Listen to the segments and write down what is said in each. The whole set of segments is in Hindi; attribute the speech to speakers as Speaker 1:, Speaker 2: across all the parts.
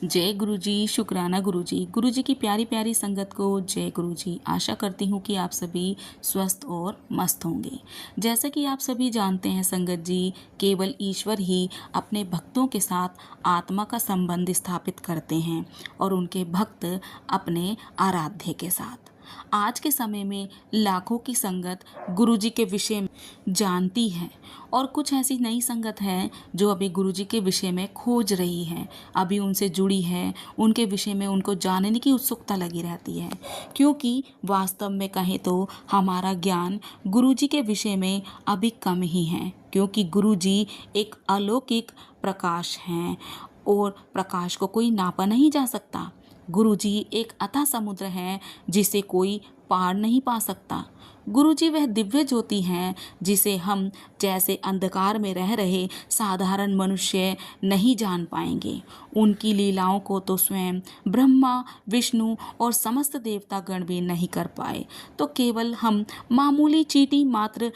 Speaker 1: जय गुरु जी, शुक्राना गुरु जी। गुरु जी की प्यारी प्यारी संगत को जय गुरु जी। आशा करती हूँ कि आप सभी स्वस्थ और मस्त होंगे। जैसा कि आप सभी जानते हैं संगत जी, केवल ईश्वर ही अपने भक्तों के साथ आत्मा का संबंध स्थापित करते हैं और उनके भक्त अपने आराध्य के साथ। आज के समय में लाखों की संगत गुरु जी के विषय में जानती है और कुछ ऐसी नई संगत है जो अभी गुरु जी के विषय में खोज रही है, अभी उनसे जुड़ी है, उनके विषय में उनको जानने की उत्सुकता लगी रहती है। क्योंकि वास्तव में कहें तो हमारा ज्ञान गुरु जी के विषय में अभी कम ही है, क्योंकि गुरु जी एक अलौकिक प्रकाश हैं और प्रकाश को कोई नापा नहीं जा सकता। गुरुजी एक अथाह समुद्र है जिसे कोई पार नहीं पा सकता। गुरुजी वह दिव्य ज्योति हैं जिसे हम जैसे अंधकार में रह रहे साधारण मनुष्य नहीं जान पाएंगे। उनकी लीलाओं को तो स्वयं ब्रह्मा, विष्णु और समस्त देवतागण भी नहीं कर पाए, तो केवल हम मामूली चींटी मात्र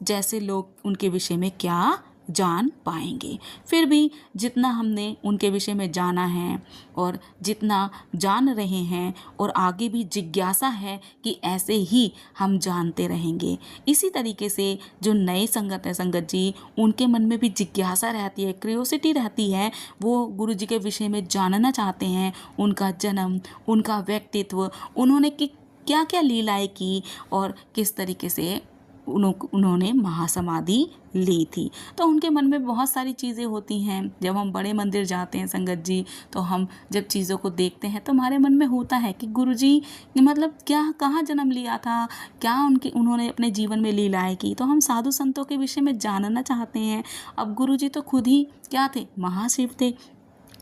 Speaker 1: जैसे लोग उनके विषय में क्या जान पाएंगे। फिर भी जितना हमने उनके विषय में जाना है और जितना जान रहे हैं और आगे भी जिज्ञासा है कि ऐसे ही हम जानते रहेंगे। इसी तरीके से जो नए संगत है संगत जी, उनके मन में भी जिज्ञासा रहती है, क्यूरियोसिटी रहती है, वो गुरु जी के विषय में जानना चाहते हैं। उनका जन्म, उनका व्यक्तित्व, उन्होंने क्या क्या लीलाएं की और किस तरीके से उन्होंने महासमाधि ली थी। तो उनके मन में बहुत सारी चीज़ें होती हैं। जब हम बड़े मंदिर जाते हैं संगत जी, तो हम जब चीज़ों को देखते हैं तो हमारे मन में होता है कि गुरुजी मतलब क्या, कहाँ जन्म लिया था, क्या उन्होंने अपने जीवन में लीलाएं की। तो हम साधु संतों के विषय में जानना चाहते हैं। अब गुरुजी तो खुद ही क्या थे, महाशिव थे।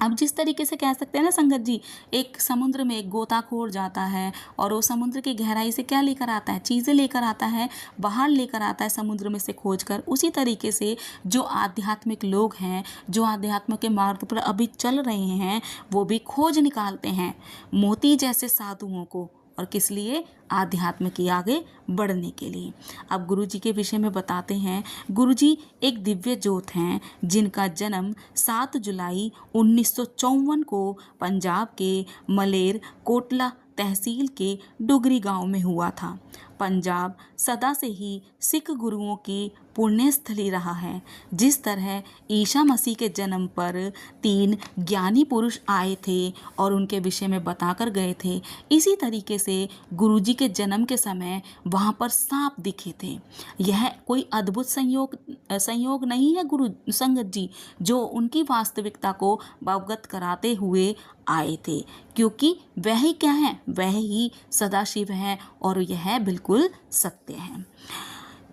Speaker 1: अब जिस तरीके से कह सकते हैं ना संगत जी, एक समुद्र में एक गोताखोर जाता है और वो समुद्र की गहराई से क्या लेकर आता है, चीज़ें लेकर आता है, बाहर लेकर आता है समुद्र में से खोज कर। उसी तरीके से जो आध्यात्मिक लोग हैं, जो आध्यात्म के मार्ग पर अभी चल रहे हैं, वो भी खोज निकालते हैं मोती जैसे साधुओं को। और किस लिए? आध्यात्म की आगे बढ़ने के लिए। अब गुरु जी के विषय में बताते हैं। गुरु जी एक दिव्य ज्योत हैं जिनका जन्म 7 जुलाई 1954 को पंजाब के मलेर कोटला तहसील के डुगरी गांव में हुआ था। पंजाब सदा से ही सिख गुरुओं की पुण्यस्थली रहा है। जिस तरह ईसा मसीह के जन्म पर 3 ज्ञानी पुरुष आए थे और उनके विषय में बताकर गए थे, इसी तरीके से गुरुजी के जन्म के समय वहाँ पर सांप दिखे थे। यह कोई अद्भुत संयोग नहीं है गुरु संगत जी, जो उनकी वास्तविकता को अवगत कराते हुए आए थे, क्योंकि वह ही क्या है, वह ही सदाशिव है और यह बिल्कुल सत्य है।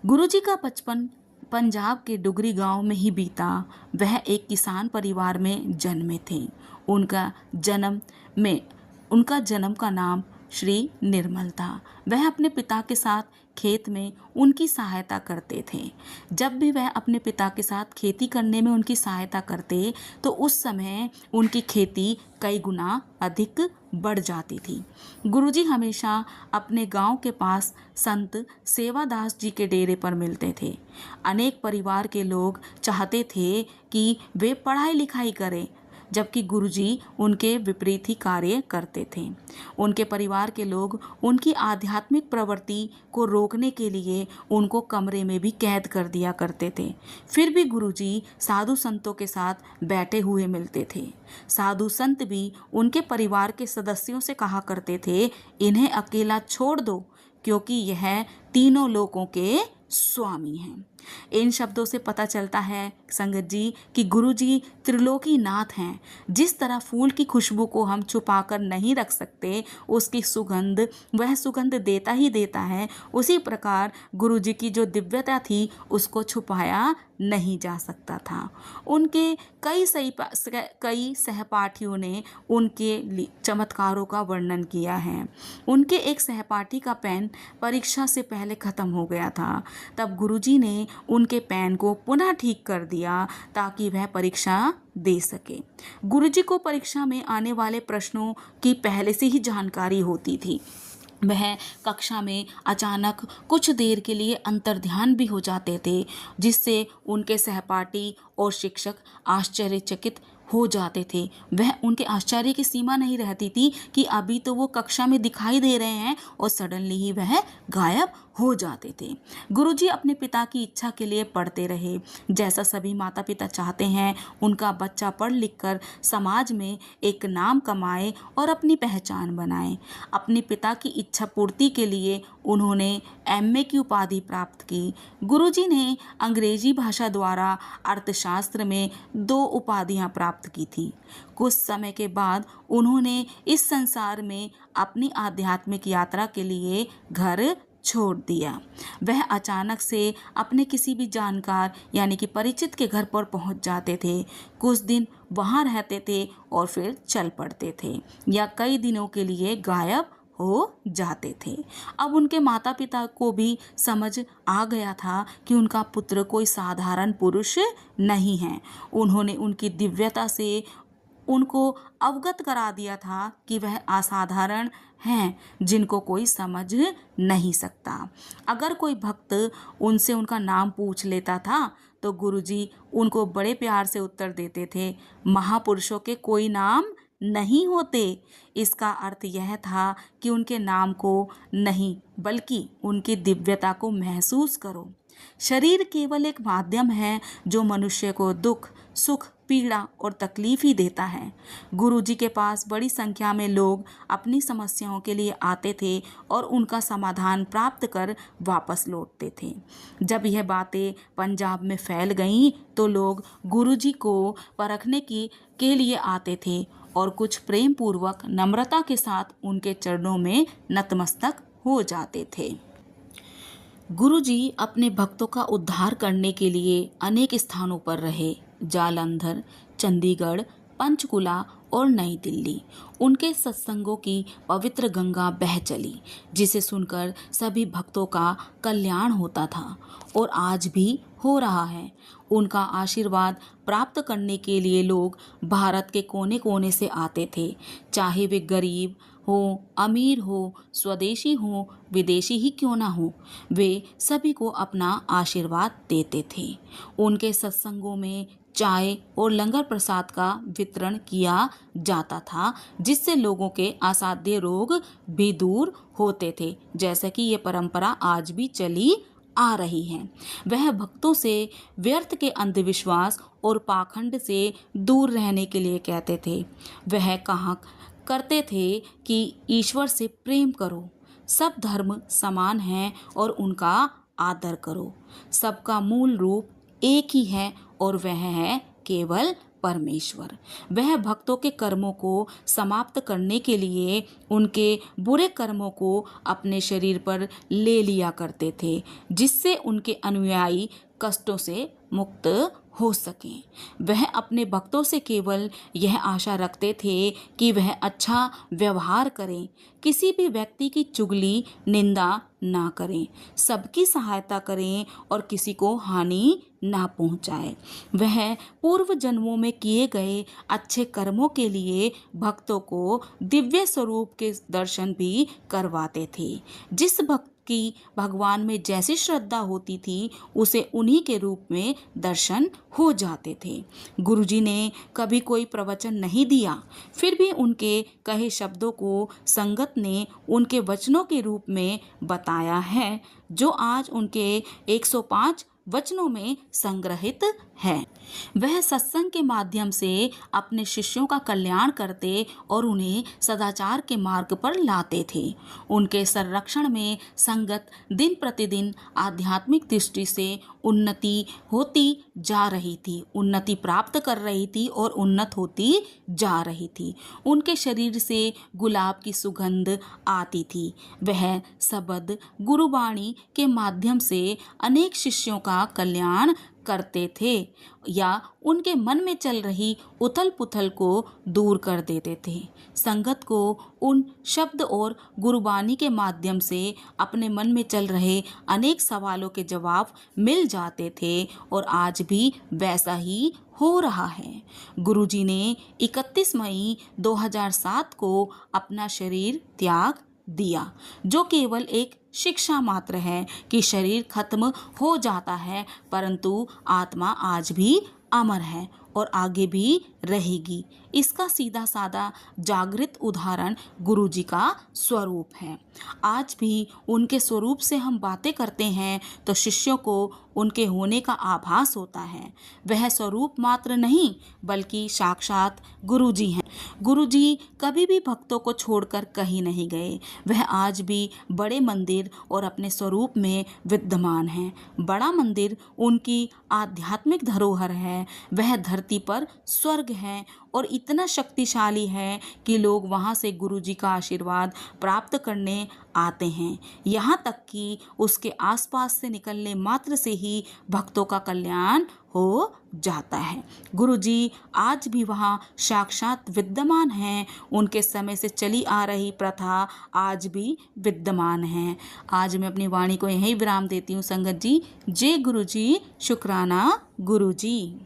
Speaker 1: गुरुजी का बचपन पंजाब के डुगरी गांव में ही बीता। वह एक किसान परिवार में जन्मे थे। उनका जन्म का नाम श्री निर्मल था। वह अपने पिता के साथ खेत में उनकी सहायता करते थे। जब भी वह अपने पिता के साथ खेती करने में उनकी सहायता करते, तो उस समय उनकी खेती कई गुना अधिक बढ़ जाती थी। गुरुजी हमेशा अपने गांव के पास संत सेवादास जी के डेरे पर मिलते थे। अनेक परिवार के लोग चाहते थे कि वे पढ़ाई लिखाई करें, जबकि गुरुजी उनके विपरीत ही कार्य करते थे। उनके परिवार के लोग उनकी आध्यात्मिक प्रवृत्ति को रोकने के लिए उनको कमरे में भी कैद कर दिया करते थे। फिर भी गुरुजी साधु संतों के साथ बैठे हुए मिलते थे। साधु संत भी उनके परिवार के सदस्यों से कहा करते थे, इन्हें अकेला छोड़ दो, क्योंकि यह तीनों लोकों के स्वामी हैं। इन शब्दों से पता चलता है संगत जी कि गुरुजी त्रिलोकी नाथ हैं। जिस तरह फूल की खुशबू को हम छुपाकर नहीं रख सकते, उसकी सुगंध वह सुगंध देता ही देता है, उसी प्रकार गुरुजी की जो दिव्यता थी उसको छुपाया नहीं जा सकता था। उनके कई सहपाठियों ने उनके चमत्कारों का वर्णन किया है। उनके एक सहपाठी का पेन परीक्षा से पहले खत्म हो गया था। तब गुरुजी ने उनके पेन को पुनः ठीक कर दिया ताकि वह परीक्षा दे सके। गुरुजी को परीक्षा में आने वाले प्रश्नों की पहले से ही जानकारी होती थी। वह कक्षा में अचानक कुछ देर के लिए अंतर्ध्यान भी हो जाते थे, जिससे उनके सहपाठी और शिक्षक आश्चर्यचकित हो जाते थे। वह उनके आश्चर्य की सीमा नहीं रहती थी कि अभी तो वो कक्षा में दिखाई दे रहे हैं और सडनली ही वह गायब हो जाते थे। गुरुजी अपने पिता की इच्छा के लिए पढ़ते रहे। जैसा सभी माता पिता चाहते हैं उनका बच्चा पढ़ लिख कर समाज में एक नाम कमाए और अपनी पहचान बनाए। अपने पिता की इच्छा पूर्ति के लिए उन्होंने एमए की उपाधि प्राप्त की। गुरुजी ने अंग्रेजी भाषा द्वारा अर्थशास्त्र में 2 उपाधियां प्राप्त की थी। कुछ समय के बाद उन्होंने इस संसार में अपनी आध्यात्मिक यात्रा के लिए घर छोड़ दिया। वह अचानक से अपने किसी भी जानकार यानी कि परिचित के घर पर पहुंच जाते थे। कुछ दिन वहां रहते थे और फिर चल पड़ते थे या कई दिनों के लिए गायब हो जाते थे। अब उनके माता पिता को भी समझ आ गया था कि उनका पुत्र कोई साधारण पुरुष नहीं है। उन्होंने उनकी दिव्यता से उनको अवगत करा दिया था कि वह असाधारण हैं जिनको कोई समझ नहीं सकता। अगर कोई भक्त उनसे उनका नाम पूछ लेता था तो गुरुजी उनको बड़े प्यार से उत्तर देते थे, महापुरुषों के कोई नाम नहीं होते। इसका अर्थ यह था कि उनके नाम को नहीं बल्कि उनकी दिव्यता को महसूस करो। शरीर केवल एक माध्यम है जो मनुष्य को दुख, सुख, पीड़ा और तकलीफ ही देता है। गुरुजी के पास बड़ी संख्या में लोग अपनी समस्याओं के लिए आते थे और उनका समाधान प्राप्त कर वापस लौटते थे। जब यह बातें पंजाब में फैल गईं तो लोग गुरुजी को परखने के लिए आते थे और कुछ प्रेम पूर्वक नम्रता के साथ उनके चरणों में नतमस्तक हो जाते थे। गुरुजी अपने भक्तों का उद्धार करने के लिए अनेक स्थानों पर रहे। जालंधर, चंडीगढ़, पंचकुला और नई दिल्ली। उनके सत्संगों की पवित्र गंगा बह चली जिसे सुनकर सभी भक्तों का कल्याण होता था और आज भी हो रहा है। उनका आशीर्वाद प्राप्त करने के लिए लोग भारत के कोने कोने से आते थे, चाहे वे गरीब हो, अमीर हो, स्वदेशी हो, विदेशी ही क्यों ना हो, वे सभी को अपना आशीर्वाद देते थे। उनके सत्संगों में चाय और लंगर प्रसाद का वितरण किया जाता था जिससे लोगों के असाध्य रोग भी दूर होते थे, जैसे कि ये परंपरा आज भी चली आ रही है। वह भक्तों से व्यर्थ के अंधविश्वास और पाखंड से दूर रहने के लिए कहते थे। वह कहा करते थे कि ईश्वर से प्रेम करो, सब धर्म समान हैं और उनका आदर करो। सबका मूल रूप एक ही है और वह है केवल परमेश्वर। वह भक्तों के कर्मों को समाप्त करने के लिए उनके बुरे कर्मों को अपने शरीर पर ले लिया करते थे जिससे उनके अनुयायी कष्टों से मुक्त हो सकें। वह अपने भक्तों से केवल यह आशा रखते थे कि वह अच्छा व्यवहार करें, किसी भी व्यक्ति की चुगली निंदा ना करें, सबकी सहायता करें और किसी को हानि ना पहुंचाए। वह पूर्व जन्मों में किए गए अच्छे कर्मों के लिए भक्तों को दिव्य स्वरूप के दर्शन भी करवाते थे। जिस भक्त की भगवान में जैसी श्रद्धा होती थी उसे उन्हीं के रूप में दर्शन हो जाते थे। गुरुजी ने कभी कोई प्रवचन नहीं दिया, फिर भी उनके कहे शब्दों को संगत ने उनके वचनों के रूप में बताया है जो आज उनके 105 वचनों में संग्रहित है। वह सत्संग के माध्यम से अपने शिष्यों का कल्याण करते और उन्हें सदाचार के मार्ग पर लाते थे। उनके संरक्षण में संगत दिन प्रतिदिन आध्यात्मिक दृष्टि से उन्नति होती जा रही थी, उन्नति प्राप्त कर रही थी और उन्नत होती जा रही थी। उनके शरीर से गुलाब की सुगंध आती थी। वह शब्द गुरुवाणी के माध्यम से अनेक शिष्यों का कल्याण करते थे या उनके मन में चल रही उथल पुथल को दूर कर देते थे। संगत को उन शब्द और गुरुबानी के माध्यम से अपने मन में चल रहे अनेक सवालों के जवाब मिल जाते थे और आज भी वैसा ही हो रहा है। गुरुजी ने 31 मई 2007 को अपना शरीर त्याग दिया, जो केवल एक शिक्षा मात्र है कि शरीर खत्म हो जाता है परंतु आत्मा आज भी अमर है और आगे भी रहेगी। इसका सीधा साधा जागृत उदाहरण गुरुजी का स्वरूप है। आज भी उनके स्वरूप से हम बातें करते हैं तो शिष्यों को उनके होने का आभास होता है। वह स्वरूप मात्र नहीं बल्कि साक्षात गुरुजी हैं। गुरुजी कभी भी भक्तों को छोड़कर कहीं नहीं गए। वह आज भी बड़े मंदिर और अपने स्वरूप में विद्यमान हैं। बड़ा मंदिर उनकी आध्यात्मिक धरोहर है। वह धरती पर स्वर्ग है और इतना शक्तिशाली है कि लोग वहाँ से गुरुजी का आशीर्वाद प्राप्त करने आते हैं। यहाँ तक कि उसके आसपास से निकलने मात्र से ही भक्तों का कल्याण हो जाता है। गुरुजी आज भी वहाँ साक्षात विद्यमान हैं। उनके समय से चली आ रही प्रथा आज भी विद्यमान है। आज मैं अपनी वाणी को यहीं विराम देती हूँ संगत जी। जय गुरुजी, शुक्राना गुरुजी।